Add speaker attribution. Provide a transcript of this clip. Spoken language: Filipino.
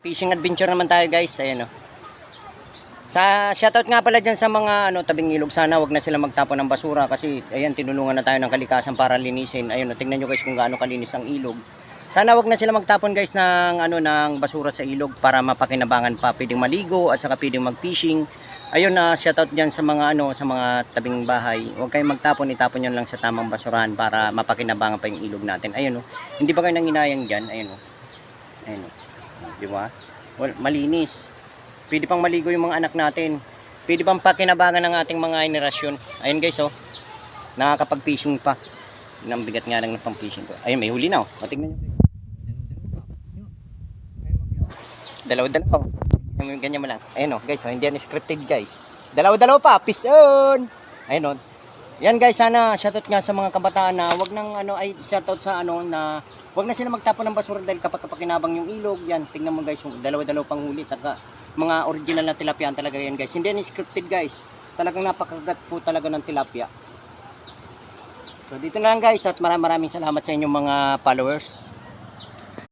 Speaker 1: Fishing adventure naman tayo guys. Ayan o. Sa shoutout nga pala dyan sa mga tabing ilog. Sana wag na sila magtapon ng basura. Kasi ayan, tinulungan na tayo ng kalikasan para linisin. Ayun o, tingnan nyo guys kung gaano kalinis ang ilog. Sana wag na sila magtapon guys ng, ng basura sa ilog para mapakinabangan pa. Pwedeng maligo at saka pwedeng mag-fishing. Ayun na shoutout dyan sa mga sa mga tabing bahay. Huwag kayong magtapon, itapon nyo lang sa tamang basurahan para mapakinabangan pa yung ilog natin. Ayun o. Hindi ba kayo nanginayang dyan? Ayun o. Ayun o. Di ba? Well, malinis. Pwede pang maligo yung mga anak natin. Pwede pang pakinabangan ng ating mga henerasyon. Ayun guys oh. Nakakapag-fishing pa. Ang bigat nga lang ng pang-fishing ko. Ayun, may huli na oh. Tingnan nyo. Dalaw-dalaw. Ganyan mo lang. Ayun oh guys oh. Hindi yan scripted guys. Dalaw-dalaw pa. Piston. Ayun oh. Yan guys, sana shoutout nga sa mga kabataan na wag nang shoutout sa na wag na sila magtapon ng basura dahil kapag kinabang yung ilog. Yan, tingnan mo guys, yung dalaw-dalaw pang huli at mga original na tilapia talaga yan guys. Hindi yan scripted guys. Talagang napakagat po talaga ng tilapia. So dito na lang guys at maraming salamat sa inyong mga followers.